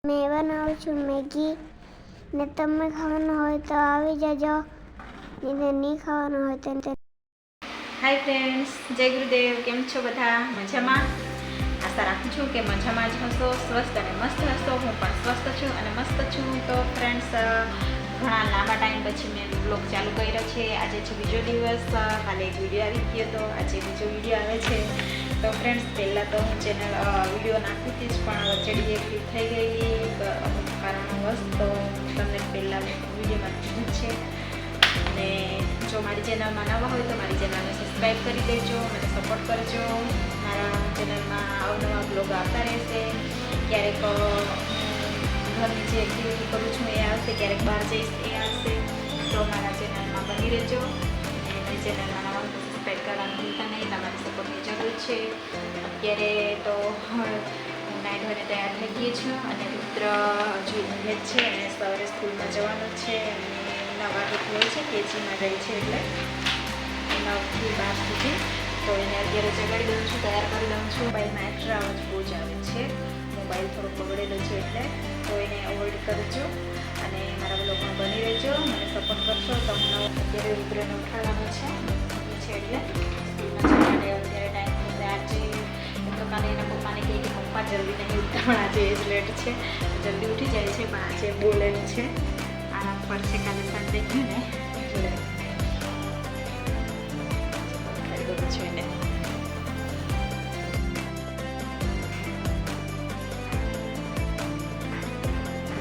मैं बनाऊँ છું મેગી ને તમે ખાવાનું હોય તો આવી જજો ને નહીં ખાવાનું હોય તો હાય ફ્રેન્ડ્સ, જય ગુરુદેવ. કેમ છો બધા? મજામાં? આશા રાખું છું કે મજામાં જ હશો, સ્વસ્થ અને મસ્ત હશો. હું પણ સ્વસ્થ છું અને મસ્ત છું. તો ફ્રેન્ડ્સ, ઘણા લાંબા ટાઈમ પછી મેં બ્લોગ ચાલુ કર્યો છે. આજે છે બીજો દિવસ. કાલે એક વિડીયો આવી ગયો હતો, આજે બીજો વિડીયો આવે છે. તો ફ્રેન્ડ્સ, પહેલાં તો હું ચેનલ વિડીયો નાખતી હતી જ, પણ વચ્ચે ડિએક્ટિવ થઈ ગઈ અમુક કારણોવશ. તો તમને પહેલાં વિડીયોમાં કીધું છે. અને જો મારી ચેનલમાં નવા હોય તો મારી ચેનલને સબસ્ક્રાઈબ કરી દેજો, મને સપોર્ટ કરજો. મારા ચેનલમાં અવનવા બ્લોગ આવતા રહેશે. ક્યારેક ઘરની જે એક્ટિવિટી કરું છું એ આવશે, ક્યારેક બહાર જઈશ એ આવશે. તો મારા ચેનલમાં બની રહેજો. અને મારી ચેનલમાં નવા સબસ્ક્રાઈબ કરવાનું ભૂલતા નહીં. તમારી સપોર્ટની જરૂર છે. અત્યારે તો નાઈ ધોઈને તૈયાર થઈ ગઈ છું અને પુત્ર હજુ ઊંઘે જ છે અને સવારે સ્કૂલમાં જવાનું છે. અને 9 વાગે હોય છે, કેજીમાં જાય છે, એટલે 9 થી 12 સુધી. તો એને અત્યારે જગાડી દઉં છું, તૈયાર કરી દઉં છું. મોબાઈલમાં એક્સ્ટ્રા અવાજ બહુ જ આવે છે, મોબાઈલ થોડો બગડેલો છે એટલે. તો એને અવોઇડ કરજો અને મારા બ્લોગમાં બની રહેજો, મને સપોર્ટ કરશો. તો હું અત્યારે રુદ્રને ઉઠાડવાનો છે એટલે સ્કૂલમાં જવાને અત્યારે ટાઈમ તૈયાર છે. એમ તો કાલે એના પપ્પાને કહે કે પપ્પા જલ્દી નહીં ઉઠતા, પણ આજે એ જ લેટ છે, જલ્દી ઉઠી જાય છે. પણ આજે બહુ લેટ છે, આરામ પર છે. કાલે સન્ડે ગયું ને એટલે ખાઈ દઉં છું એને.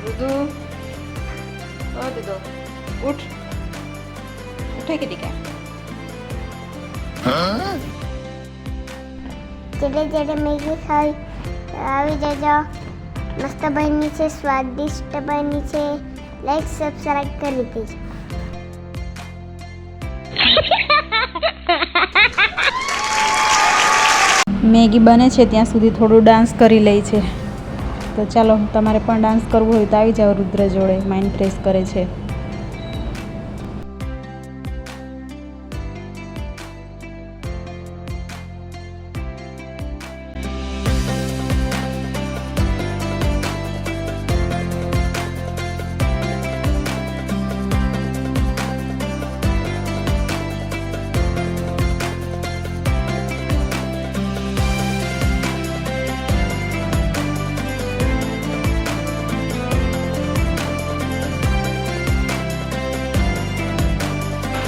દૂધુ, ઓ દૂધો, ઉઠ, ઉઠે કે દીકા? જેટલે જેટલે મેગી ખાઈ આવી જજો. મસ્ત બની છે, સ્વાદિષ્ટ બની છે. લાઈક સબસ્ક્રાઈબ કરી દેજો. મેગી બને છે ત્યાં સુધી થોડું ડાન્સ કરી લે છે. તો ચાલો, તમારે પણ ડાન્સ કરવું હોય તો આવી જાઓ રુદ્ર જોડે, માઇન્ડ ફ્રેશ કરે છે.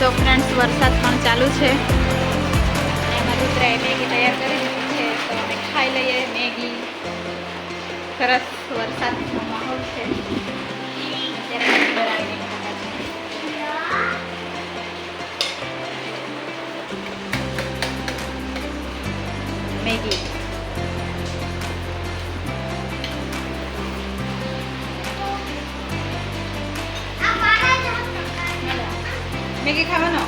તો ફ્રેન્ડ્સ, વરસાદ પણ ચાલુ છે. એમાં રુદ્રાએ મેગી તૈયાર કરી દીધી છે, તો અમે ખાઈ લઈએ મેગી. સરસ વરસાદનો માહોલ છે. અત્યારે મેગી બનાવીને મેગી મેગી ખાવાનો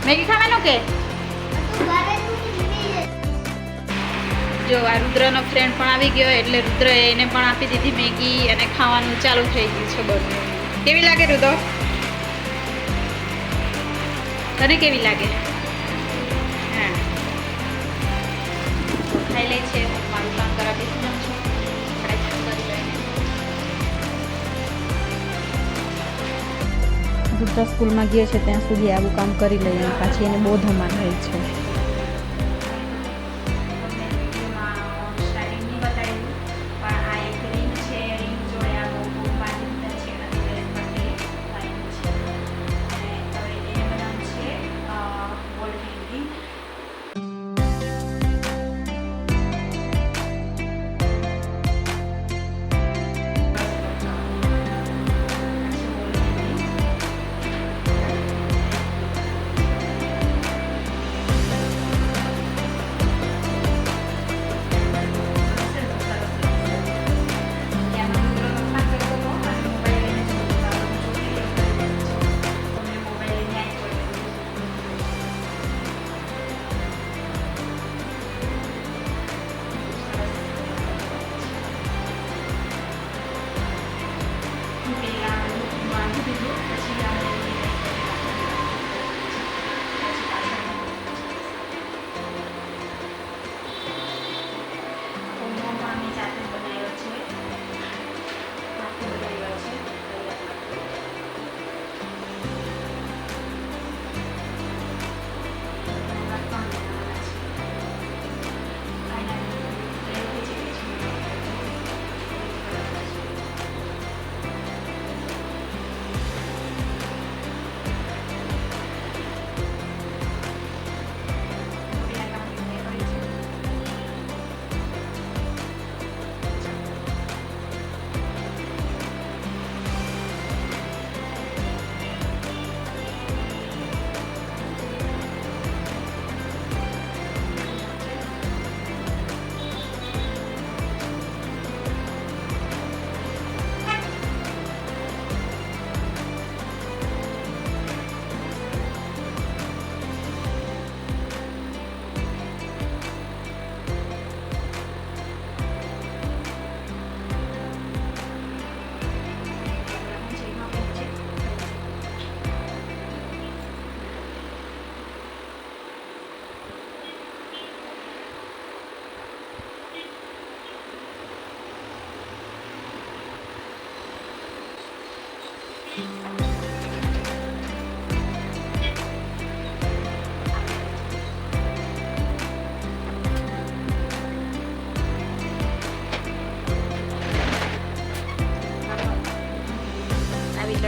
મેગી ખાવાનો કે જો આ રુદ્રનો ફ્રેન્ડ પણ આવી ગયો એટલે રુદ્રએ એને પણ આપી દીધી મેગી અને ખાવાનું ચાલુ થઈ ગયું છે બધું. કેવી લાગે રુદ્ર? તને કેવી લાગે? હા, ખાઈ લે છે. મારું કામ કરાવી દઉં છું. રુદ્ર સ્કૂલમાં ગયો છે ત્યાં સુધી આવું કામ કરી લઈએ, પાછી એને બહુ ધમાલ રહી છે.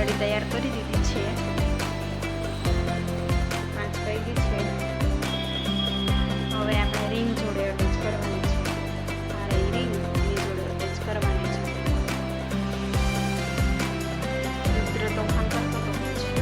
કઢી તૈયાર કરી દીધી છે. 5 થઈ ગઈ છે. હવે આપણે રીંગ જોડે અટેચ કરવાની છે. મારે એ રીંગ એની જોડે અટેચ કરવાની છે. રુદ્ર તોફાન કરતો તો છે.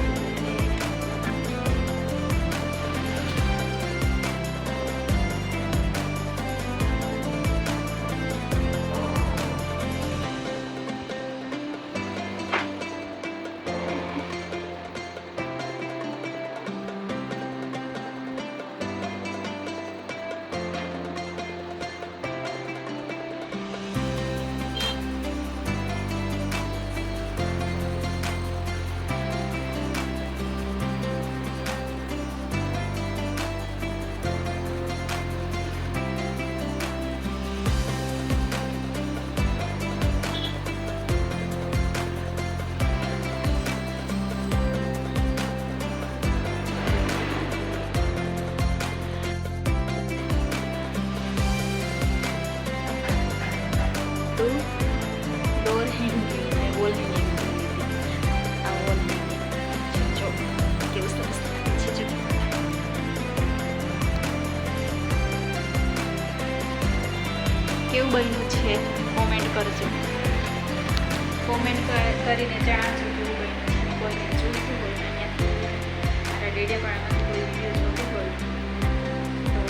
ડોર હેંગિંગ અને વોલ હેંગિંગ આ વોલ હેંગિંગ જો કેવું સરસ લાગે છે. જો કેવું બન્યું છે કોમેન્ટ કરજો. કોમેન્ટ કરીને જણાવજો કેવું બન્યું છે. કોઈને જોઈતું હોય અહીંયાથી મારા ડેડિયાપાડામાંથી કોઈ વિડીયો જોતું હોય તો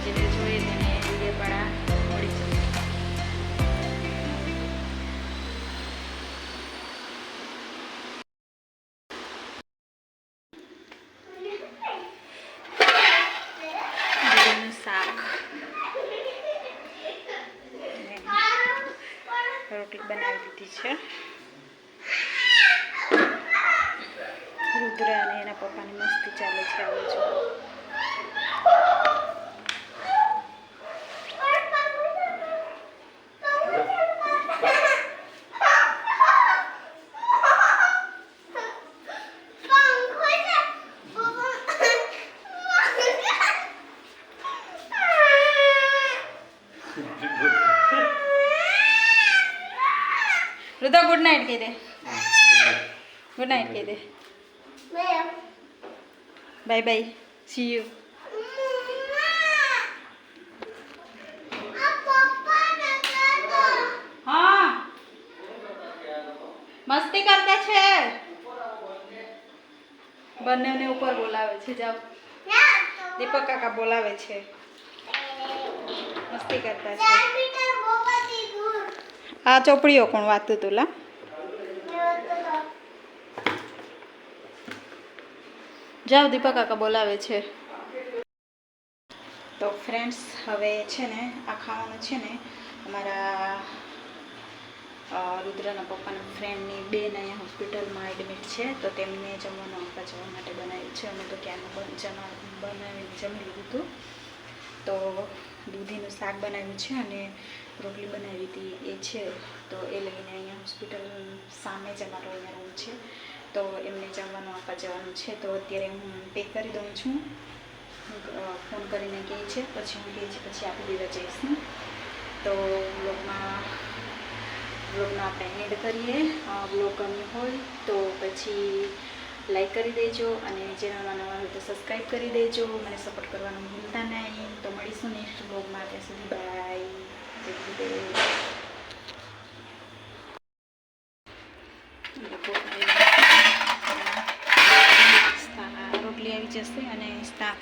જેને જોઈએ તેને ડેડિયાપાડા મળી જશે. શાક રોટલી બનાવી દીધી છે. રુદ્ર અને એના પપ્પાની મસ્તી ચાલે છે. આવે છે રુદ્ર ગુડ નાઇટ કહી દે. ગુડ નાઇટ કહી દે. Bye bye. See you. હા મસ્તી કરતા છે. બંનેને ઉપર બોલાવે છે. જાઓ દીપક કાકા બોલાવે છે. મસ્તી કરતા છે. આ ચોપડીઓ કોણ વાંચતું હતું લા? જાઓ દીપક કાકા બોલાવે છે. તો ફ્રેન્ડ્સ હવે છે ને આ ખાવાનું છે ને અમારા રુદ્રના પપ્પાના ફ્રેન્ડની બેન અહીંયા હોસ્પિટલમાં એડમિટ છે તો તેમને જમવાનું આપવા જવા માટે બનાવ્યું છે. અમે તો ક્યાંનું બનાવીને જમી લીધું હતું. તો દૂધીનું શાક બનાવ્યું છે અને રોટલી બનાવી હતી એ છે. તો એ લઈને અહીંયા હોસ્પિટલ સામે જ અમારો અહીંયા રૂમ છે તો એમને જમવાનું આપવા જવાનું છે. તો અત્યારે હું પેક કરી દઉં છું. ફોન કરીને કહે છે પછી હું કહે છે પછી આપી દેવા જઈશ ને. તો વ્લોગનો આપણે એડ કરીએ. વ્લોગ ગમ્યો હોય તો પછી લાઈક કરી દેજો અને ચેનલમાં નવા હોય તો સબસ્ક્રાઈબ કરી દેજો. મને સપોર્ટ કરવાનું ભૂલતા નહીં. તો મળીશું નેક્સ્ટ વ્લોગમાં. ત્યાં સુધી બાય. રોટલી આવી જશે અને શાક